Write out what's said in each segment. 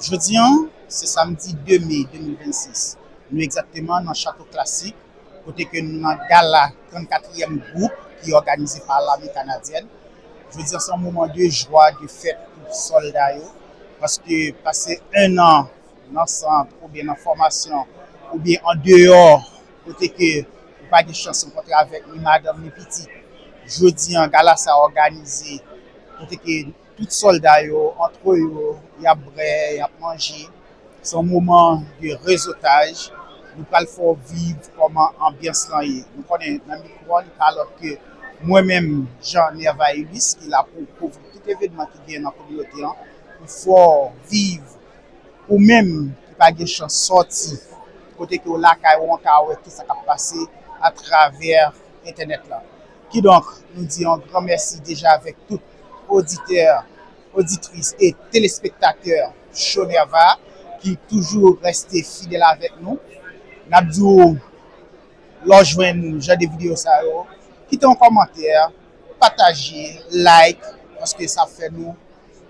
Jeudi, c'est samedi 2 mai 2026. Nous exactement dans le château classique, côté que nous avons gala 34e groupe qui est organisé par l'armée canadienne. Je veux dire, c'est un moment de joie, de fête pour les soldats. Parce que passer un an dans le centre, ou bien en formation, ou bien en dehors, côté que vous pas de chance de rencontrer avec ni madame ni petit. Jeudi, un gala ça organisé, côté que tous les soldats, entre eux, il y a bré, il y a manger. C'est un moment de réseautage. Nous allons faire vivre comment l'ambiance là est. Nous connaissons dans le micro, alors que moi-même, Jean-Nerva Ellis, qui est là pour couvrir tout événement qui vient dans la communauté, il faut vivre, ou même qui pas de chance sortir, côté que là, qui ça va passer à travers Internet là. Qui donc nous dit un grand merci déjà avec tous auditeurs, auditrices et téléspectateurs Show-Nerva qui toujours resté fidèles avec nous. Nous rejoindre genre des vidéos ça yo, quittez un commentaire, partagez, like parce que ça fait nous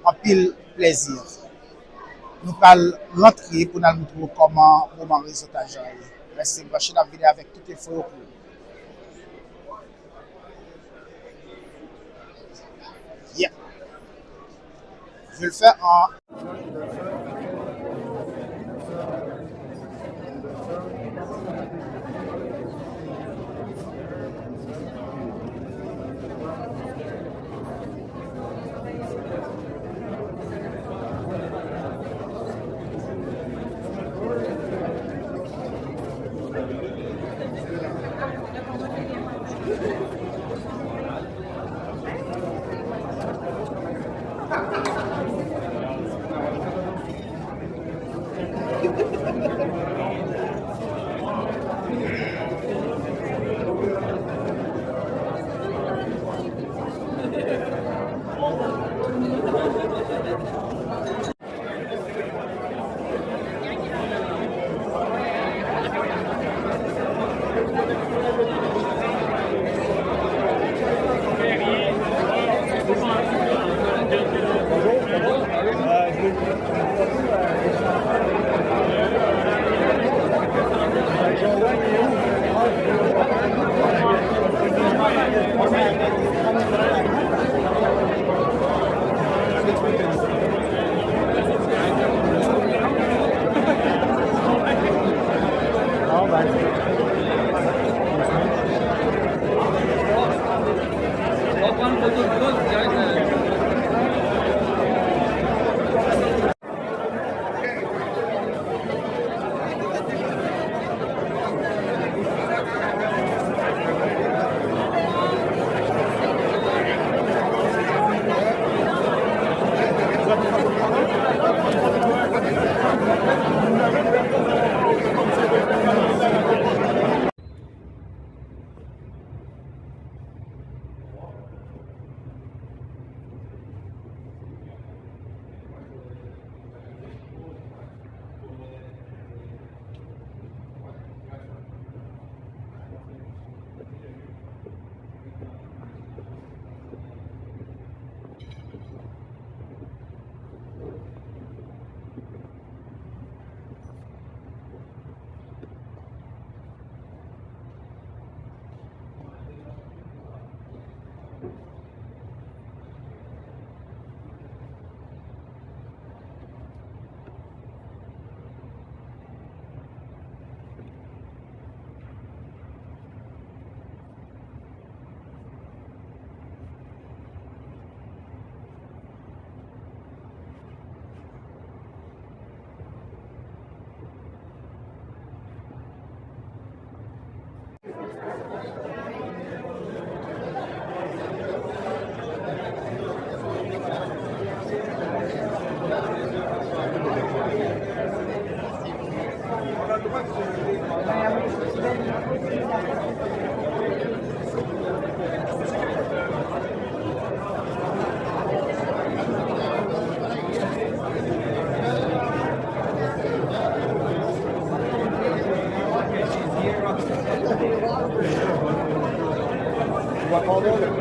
un pile plaisir. Nous allons rentrer pour nous montrer comment moment réseautage est. Restez branchés dans la vidéo avec toutes les photos. Yeah. Je vais le faire en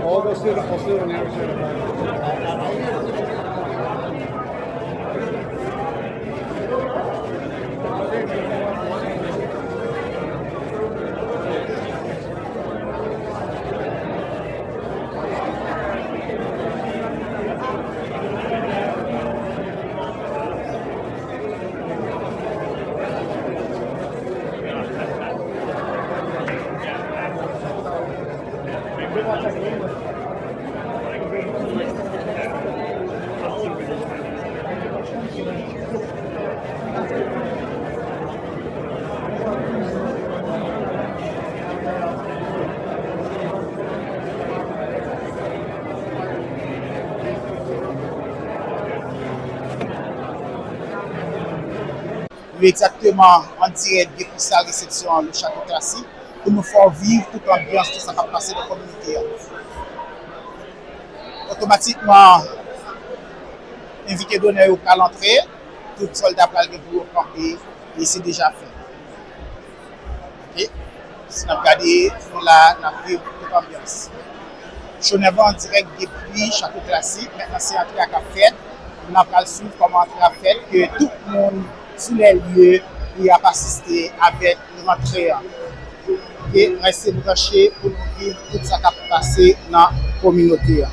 All those students, I'll sit on the other side. nous exactement en direct depuis sa réception le château classique pour nous faire vivre toute l'ambiance qui s'est passée dans la communauté. Automatiquement, invité d'honneur au cas l'entrée, tout soldat pour le camper et c'est déjà fait. Ok? Si nous regardons, nous là, nous vivons toute l'ambiance. Je suis en direct depuis Château Classique, maintenant c'est entré à la fête. Nous allons suivre comment entrer à la fête, que tout le monde sur les lieux y a assisté avec l'entrée. Et restez branchés pour nous vivre tout ça qui a passé dans la communauté.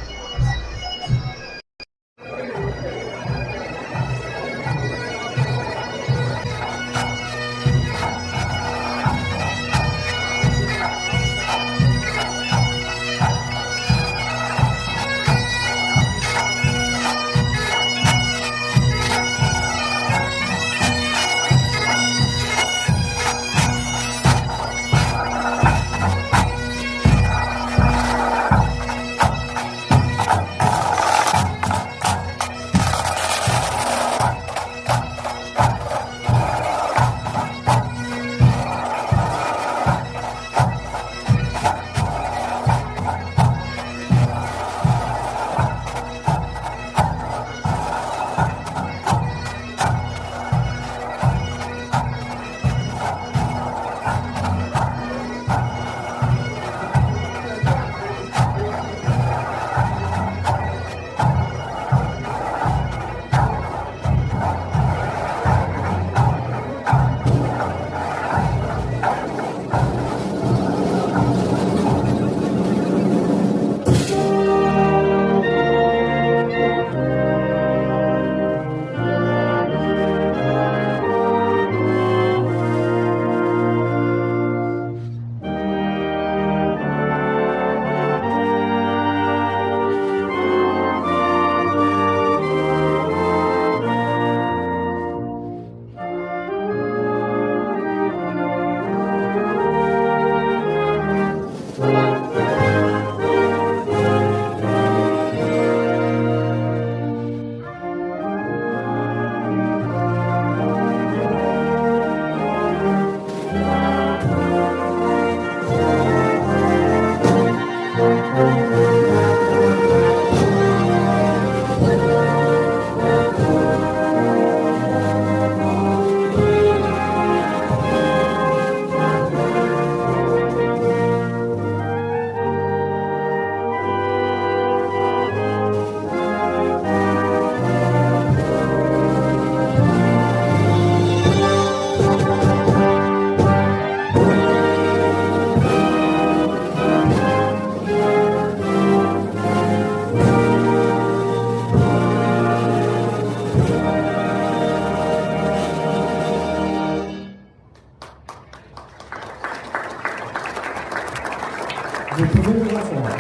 Vous pouvez vous asseoir.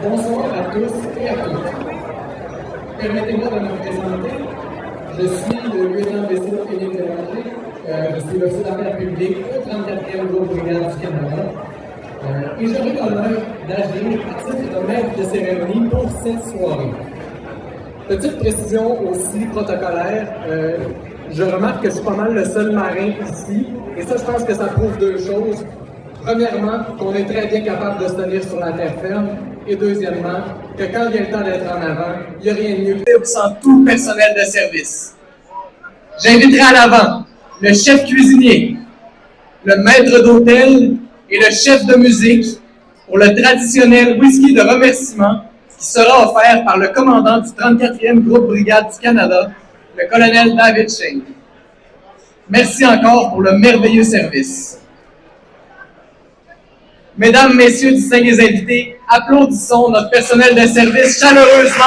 Bonsoir à tous et à toutes. Permettez-moi de me présenter. Je suis le lieutenant-vaisseau Philippe Bélanger. Je suis l'officier d'affaires publiques au 34e groupe brigade du Canada. Et j'aurai l'honneur d'agir à titre de maître de cérémonie pour cette soirée. Petite précision aussi protocolaire, je remarque que je suis pas mal le seul marin ici. Et ça, je pense que ça prouve deux choses. Premièrement, qu'on est très bien capable de se tenir sur la terre ferme. Et deuxièmement, que quand vient le temps d'être en avant, il n'y a rien de mieux que sans tout le personnel de service. J'inviterai à l'avant le chef cuisinier, le maître d'hôtel et le chef de musique pour le traditionnel whisky de remerciement qui sera offert par le commandant du 34e groupe brigade du Canada, le colonel David Shane. Merci encore pour le merveilleux service. Mesdames, Messieurs, distingués invités, applaudissons notre personnel de service chaleureusement.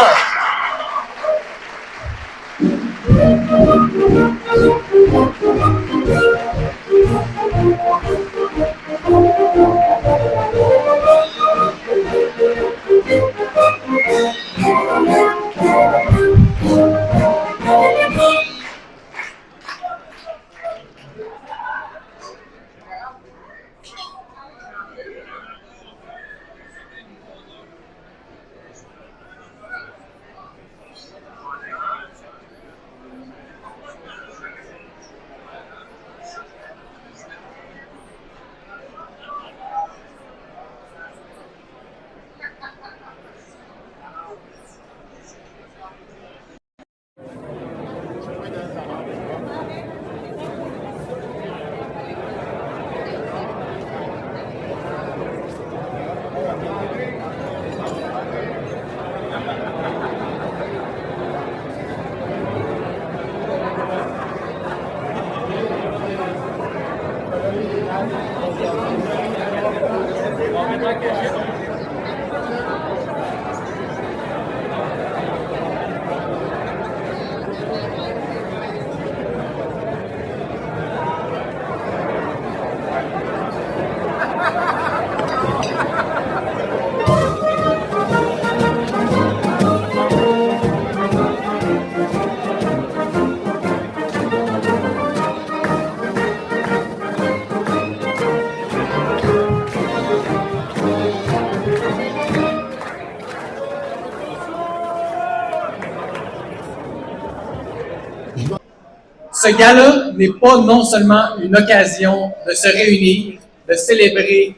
Ce gala n'est pas non seulement une occasion de se réunir, de célébrer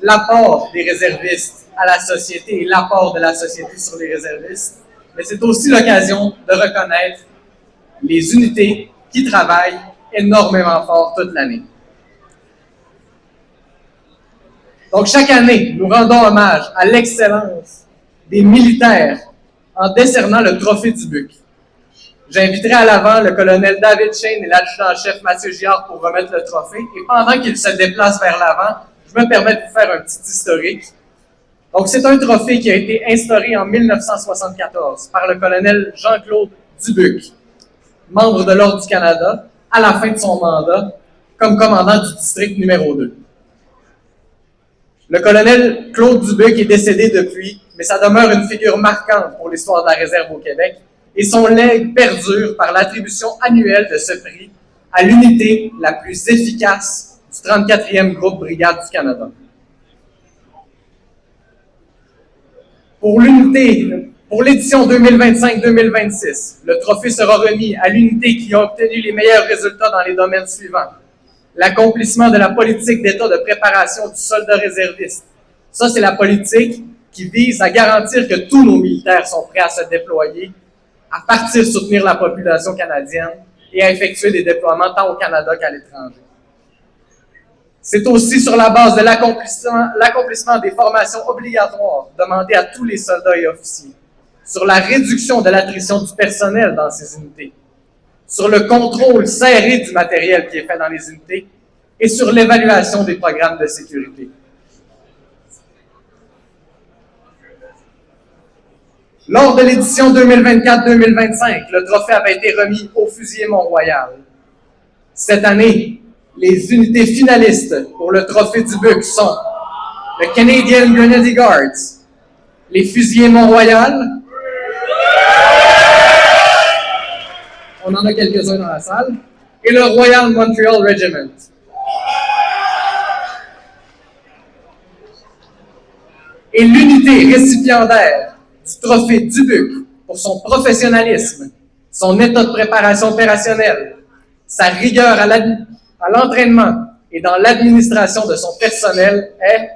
l'apport des réservistes à la société et l'apport de la société sur les réservistes, mais c'est aussi l'occasion de reconnaître les unités qui travaillent énormément fort toute l'année. Donc, chaque année, nous rendons hommage à l'excellence des militaires en décernant le trophée du Buc. J'inviterai à l'avant le colonel David Shane et l'adjudant-chef Mathieu Giard pour remettre le trophée. Et pendant qu'ils se déplacent vers l'avant, je me permets de vous faire un petit historique. Donc, c'est un trophée qui a été instauré en 1974 par le colonel Jean-Claude Dubuc, membre de l'Ordre du Canada, à la fin de son mandat, comme commandant du district numéro 2. Le colonel Claude Dubuc est décédé depuis, mais ça demeure une figure marquante pour l'histoire de la réserve au Québec, et son legs perdure par l'attribution annuelle de ce prix à l'unité la plus efficace du 34e groupe brigade du Canada. Pour l'édition 2025-2026, le trophée sera remis à l'unité qui a obtenu les meilleurs résultats dans les domaines suivants. L'accomplissement de la politique d'État de préparation du soldat réserviste. Ça, c'est la politique qui vise à garantir que tous nos militaires sont prêts à se déployer, à partir soutenir la population canadienne et à effectuer des déploiements tant au Canada qu'à l'étranger. C'est aussi sur la base de l'accomplissement des formations obligatoires demandées à tous les soldats et officiers, sur la réduction de l'attrition du personnel dans ces unités, sur le contrôle serré du matériel qui est fait dans les unités et sur l'évaluation des programmes de sécurité. Lors de l'édition 2024-2025, le trophée avait été remis au fusilier Mont-Royal. Cette année, les unités finalistes pour le trophée du Buc sont le Canadian Grenadier Guards, les fusiliers Mont-Royal, on en a quelques-uns dans la salle, et le Royal Montreal Regiment. Et l'unité récipiendaire du trophée du Buc pour son professionnalisme, son état de préparation opérationnelle, sa rigueur à l'entraînement et dans l'administration de son personnel est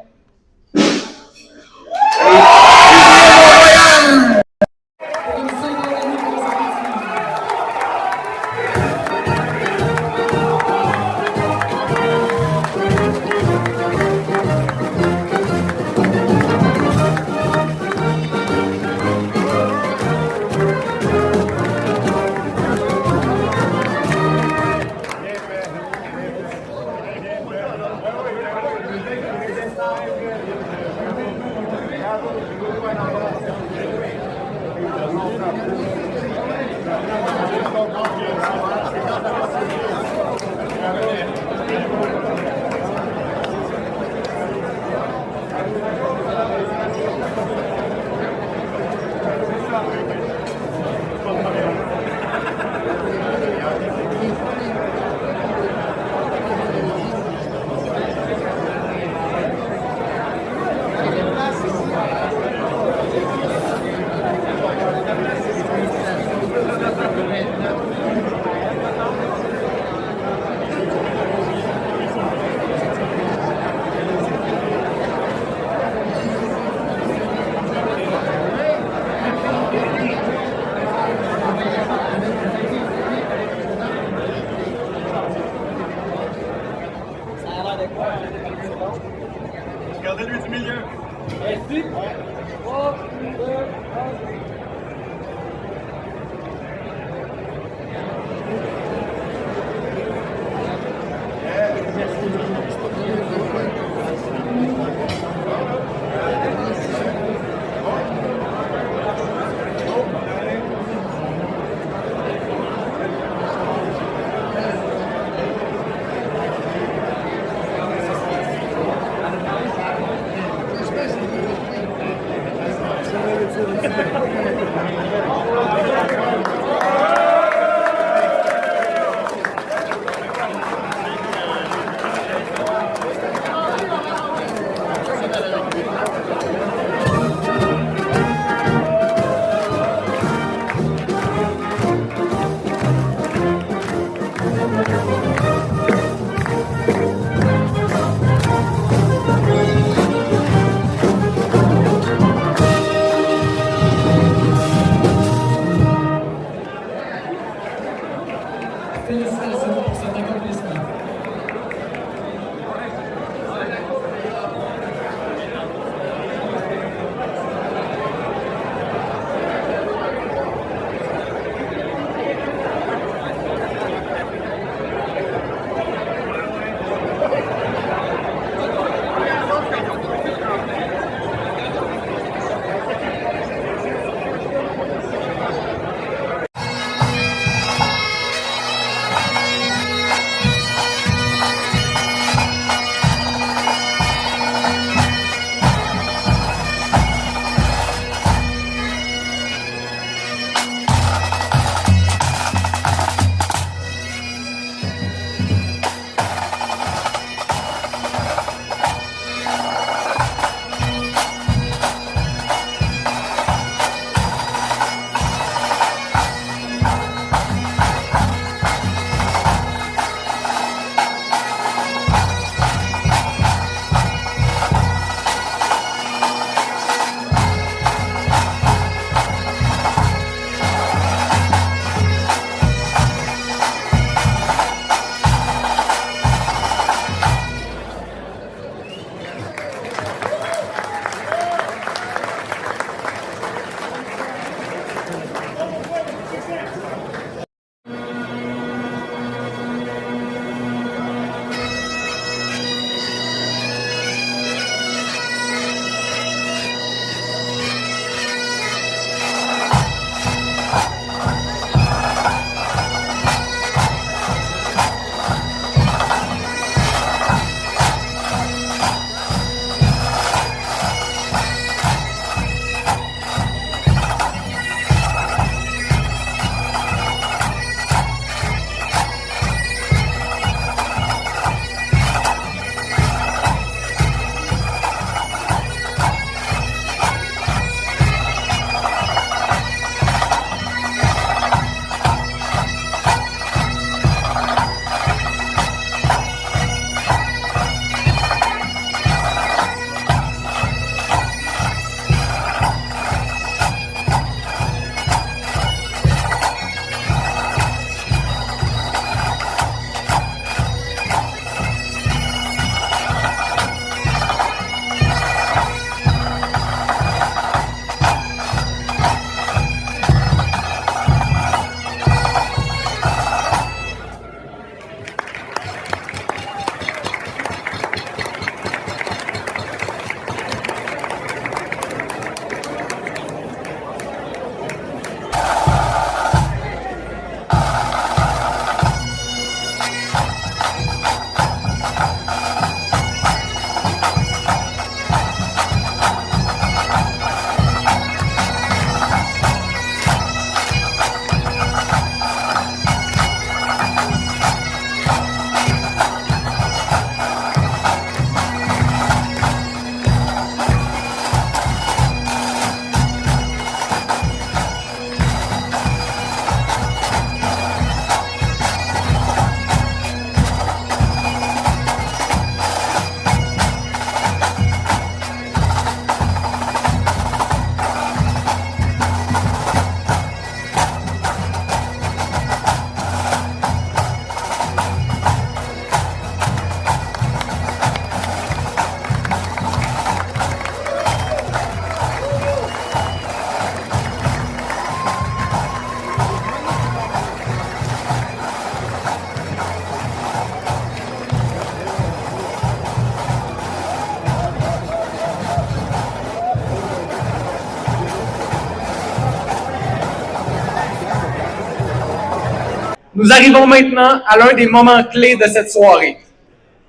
Nous arrivons maintenant à l'un des moments clés de cette soirée.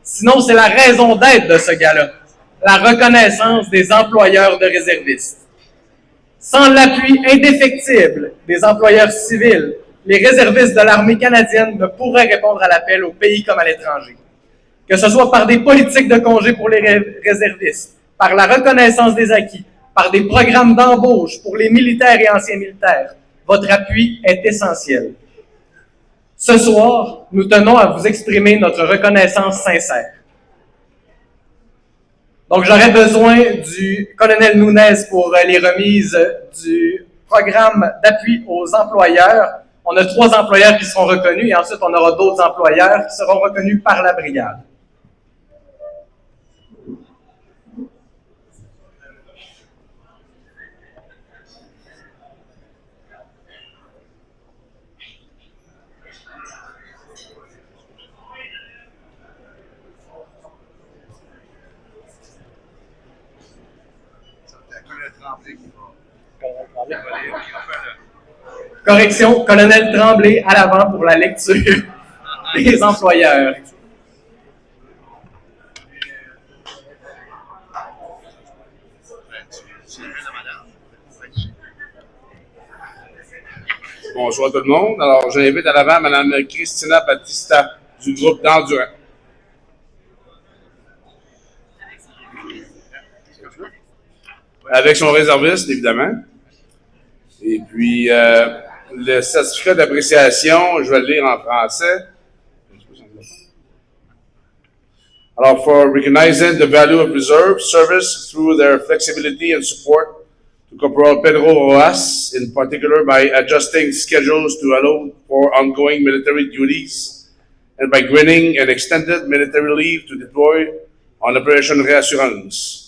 Sinon, c'est la raison d'être de ce gala, la reconnaissance des employeurs de réservistes. Sans l'appui indéfectible des employeurs civils, les réservistes de l'armée canadienne ne pourraient répondre à l'appel au pays comme à l'étranger. Que ce soit par des politiques de congés pour les réservistes, par la reconnaissance des acquis, par des programmes d'embauche pour les militaires et anciens militaires, votre appui est essentiel. Ce soir, nous tenons à vous exprimer notre reconnaissance sincère. Donc, j'aurais besoin du colonel Nunez pour les remises du programme d'appui aux employeurs. On a 3 employeurs qui seront reconnus et ensuite on aura d'autres employeurs qui seront reconnus par la brigade. Correction, colonel Tremblay à l'avant pour la lecture des employeurs. Bonjour à tout le monde. Alors, j'invite à l'avant Mme Christina Batista du groupe d'Endurant. Avec son réserviste, évidemment. Et puis, le certificat d'appréciation, je vais le lire en français. Alors, for recognizing the value of reserve service through their flexibility and support to Corporal Pedro Rojas, in particular by adjusting schedules to allow for ongoing military duties and by granting an extended military leave to deploy on Operation Reassurance.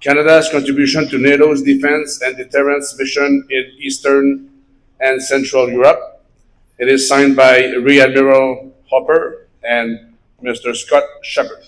Canada's contribution to NATO's defense and deterrence mission in Eastern and Central Europe. It is signed by Rear Admiral Hopper and Mr. Scott Shepard.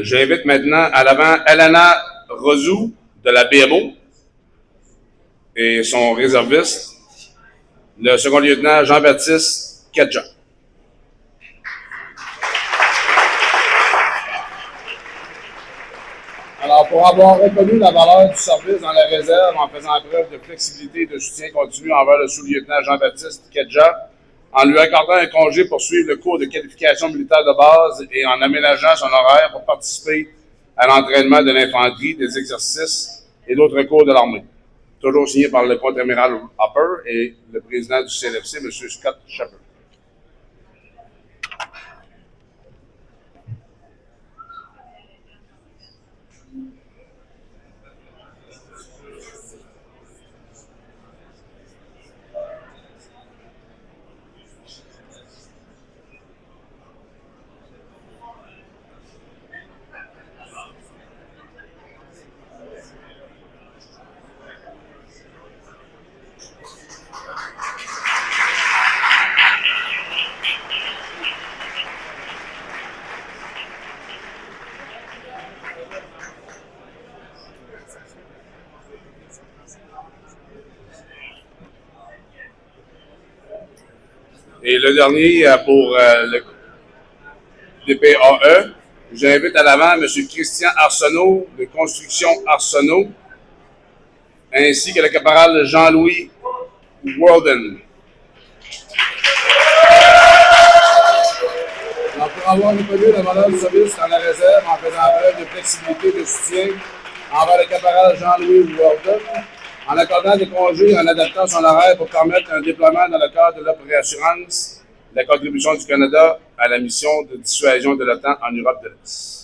J'invite maintenant à l'avant Elena Rozou de la BMO et son réserviste, le second lieutenant Jean-Baptiste Kedja. Alors, pour avoir reconnu la valeur du service dans la réserve en faisant preuve de flexibilité et de soutien continu envers le sous-lieutenant Jean-Baptiste Kedja, en lui accordant un congé pour suivre le cours de qualification militaire de base et en aménageant son horaire pour participer à l'entraînement de l'infanterie, des exercices et d'autres cours de l'armée. Toujours signé par le contre-amiral Hopper et le président du CLFC, M. Scott Shepard. Et le dernier pour le DPAE, j'invite à l'avant M. Christian Arsenault de Construction Arsenault, ainsi que le caporal Jean-Louis Walden. Alors, pour avoir reconnu la valeur du service dans la réserve en faisant preuve de flexibilité et de soutien envers le caporal Jean-Louis Walden, en accordant des congés et en adaptant son horaire pour permettre un déploiement dans le cadre de l'Op Réassurance la contribution du Canada à la mission de dissuasion de l'OTAN en Europe de l'Est.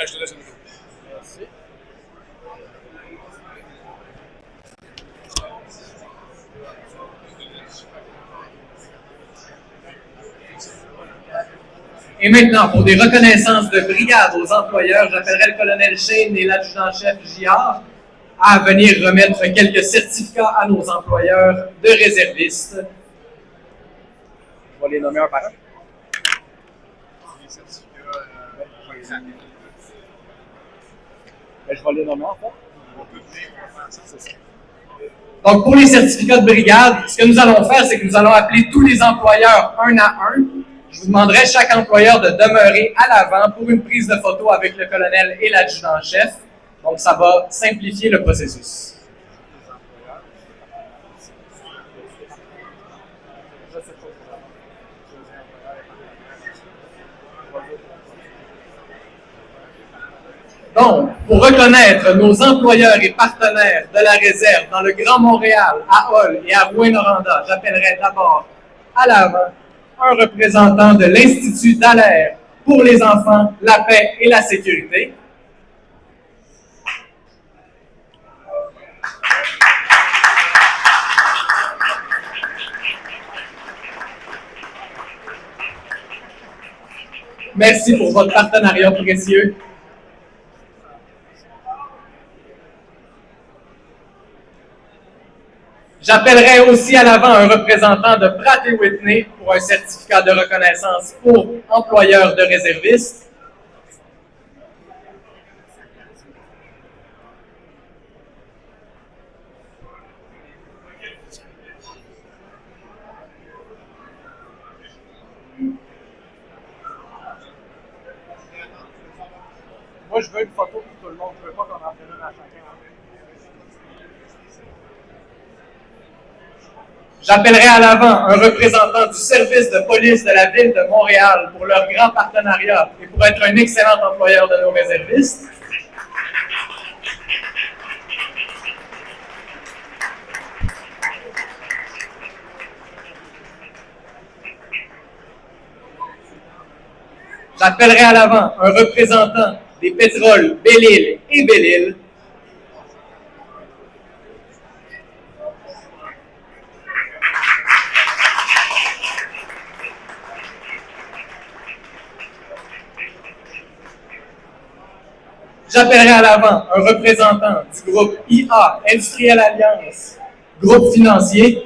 Je te laisse le micro. Merci. Et maintenant, pour des reconnaissances de brigade aux employeurs, j'appellerai le colonel Shane et l'adjudant-chef JR à venir remettre quelques certificats à nos employeurs de réservistes. Je vais les nommer un par un. Je vais les nommer en fait. Donc, pour les certificats de brigade, ce que nous allons faire, c'est que nous allons appeler tous les employeurs un à un. Je vous demanderai chaque employeur de demeurer à l'avant pour une prise de photo avec le colonel et l'adjudant-chef. Donc, ça va simplifier le processus. Donc, pour reconnaître nos employeurs et partenaires de la réserve dans le Grand Montréal, à Hull et à Rouyn-Noranda, j'appellerai d'abord à l'avant un représentant de l'Institut Dallaire pour les enfants, la paix et la sécurité. Merci pour votre partenariat précieux. J'appellerai aussi à l'avant un représentant de Pratt & Whitney pour un certificat de reconnaissance pour employeurs de réservistes. Moi, je veux une photo pour tout le monde. Je ne veux pas qu'on en prenne une à chacun. J'appellerai à l'avant un représentant du service de police de la Ville de Montréal pour leur grand partenariat et pour être un excellent employeur de nos réservistes. J'appellerai à l'avant un représentant des pétroles Belle-Île et Belle-Île. J'appellerai à l'avant un représentant du groupe IA, Industrielle Alliance, groupe financier.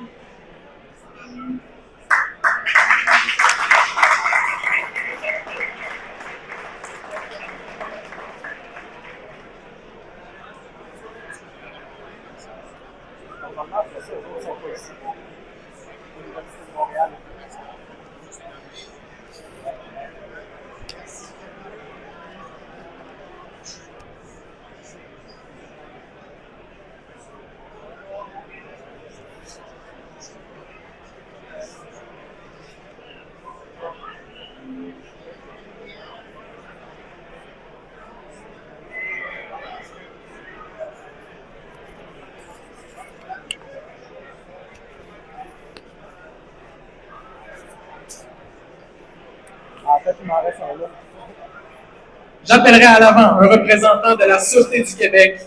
J'appellerai à l'avant un représentant de la Sûreté du Québec.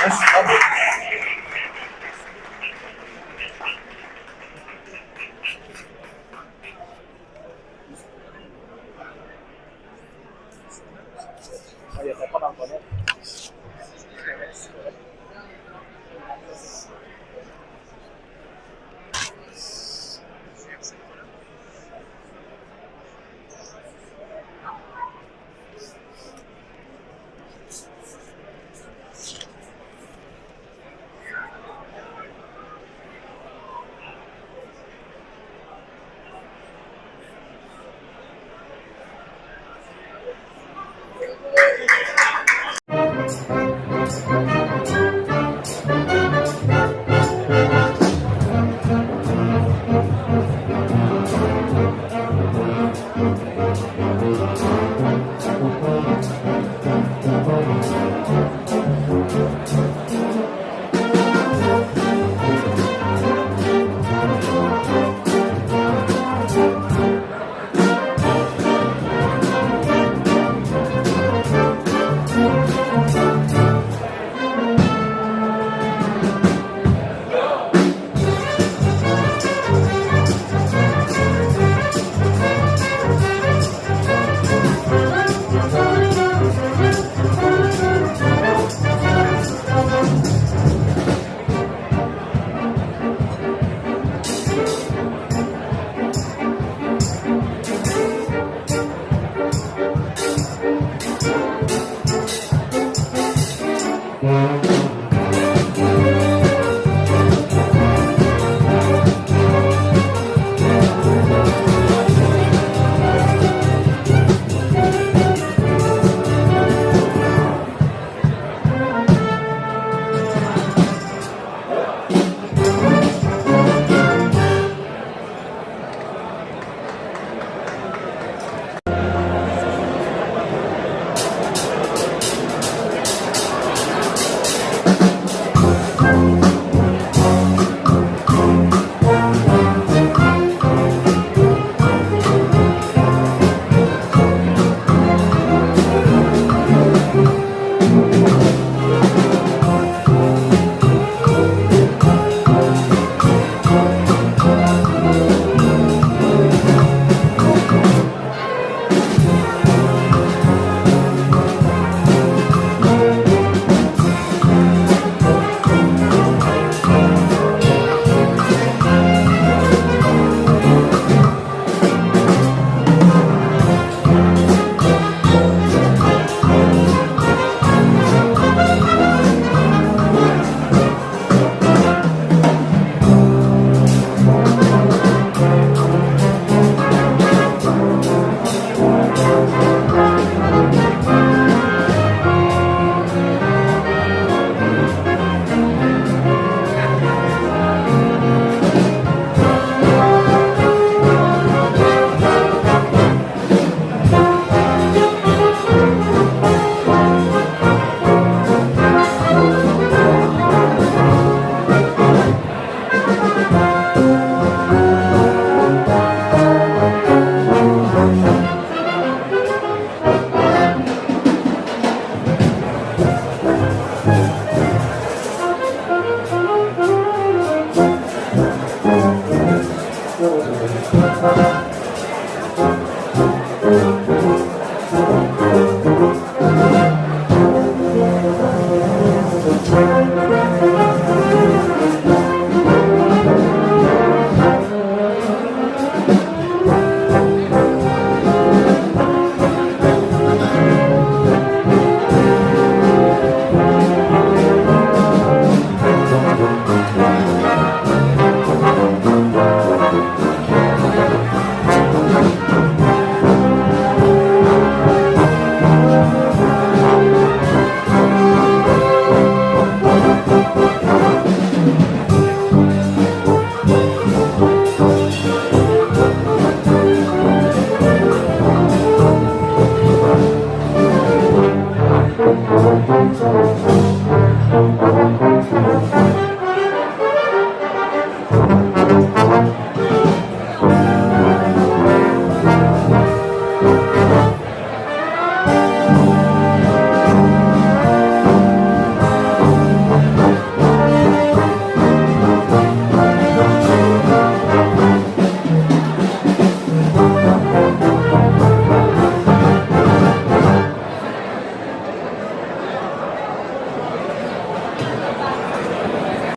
Merci.